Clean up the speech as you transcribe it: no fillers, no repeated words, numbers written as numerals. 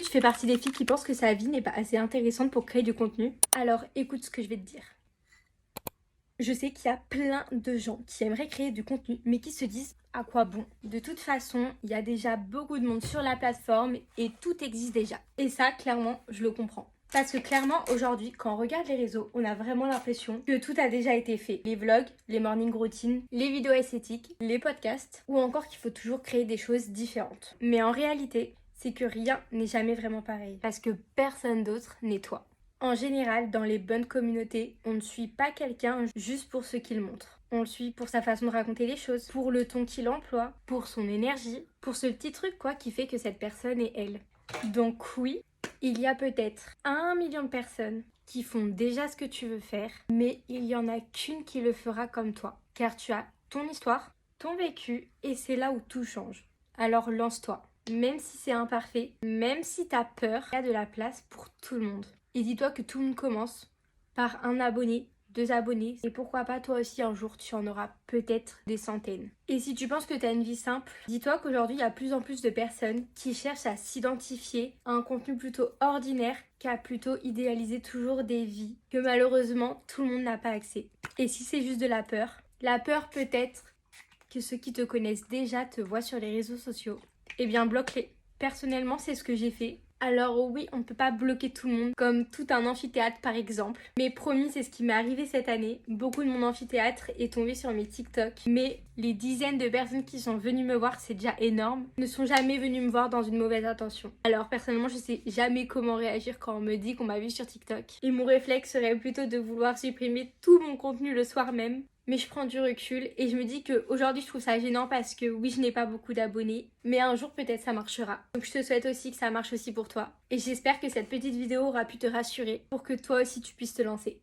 tu fais partie des filles qui pensent que sa vie n'est pas assez intéressante pour créer du contenu? Alors écoute ce que je vais te dire. Je sais qu'il y a plein de gens qui aimeraient créer du contenu, mais qui se disent à quoi bon? De toute façon, il y a déjà beaucoup de monde sur la plateforme et tout existe déjà. Et ça, clairement, je le comprends. Parce que clairement, aujourd'hui, quand on regarde les réseaux, on a vraiment l'impression que tout a déjà été fait. Les vlogs, les morning routines, les vidéos esthétiques, les podcasts, ou encore qu'il faut toujours créer des choses différentes. Mais en réalité, c'est que rien n'est jamais vraiment pareil. Parce que personne d'autre n'est toi. En général, dans les bonnes communautés, on ne suit pas quelqu'un juste pour ce qu'il montre. On le suit pour sa façon de raconter les choses, pour le ton qu'il emploie, pour son énergie, pour ce petit truc quoi qui fait que cette personne est elle. Donc oui, il y a peut-être 1 million de personnes qui font déjà ce que tu veux faire, mais il n'y en a qu'une qui le fera comme toi. Car tu as ton histoire, ton vécu, et c'est là où tout change. Alors lance-toi. Même si c'est imparfait, même si t'as peur, il y a de la place pour tout le monde. Et dis-toi que tout le monde commence par un abonné, 2 abonnés, et pourquoi pas toi aussi un jour tu en auras peut-être des centaines. Et si tu penses que tu as une vie simple, dis-toi qu'aujourd'hui il y a plus en plus de personnes qui cherchent à s'identifier à un contenu plutôt ordinaire qu'à plutôt idéaliser toujours des vies que malheureusement tout le monde n'a pas accès. Et si c'est juste de la peur peut-être que ceux qui te connaissent déjà te voient sur les réseaux sociaux, eh bien bloque-les. Personnellement c'est ce que j'ai fait. Alors oui, on ne peut pas bloquer tout le monde, comme tout un amphithéâtre par exemple. Mais promis, c'est ce qui m'est arrivé cette année. Beaucoup de mon amphithéâtre est tombé sur mes TikTok. Mais les dizaines de personnes qui sont venues me voir, c'est déjà énorme, ne sont jamais venues me voir dans une mauvaise intention. Alors personnellement, je sais jamais comment réagir quand on me dit qu'on m'a vu sur TikTok. Et mon réflexe serait plutôt de vouloir supprimer tout mon contenu le soir même. Mais je prends du recul et je me dis qu'aujourd'hui je trouve ça gênant parce que oui, je n'ai pas beaucoup d'abonnés, mais un jour peut-être ça marchera. Donc je te souhaite aussi que ça marche aussi pour toi. Et j'espère que cette petite vidéo aura pu te rassurer pour que toi aussi tu puisses te lancer.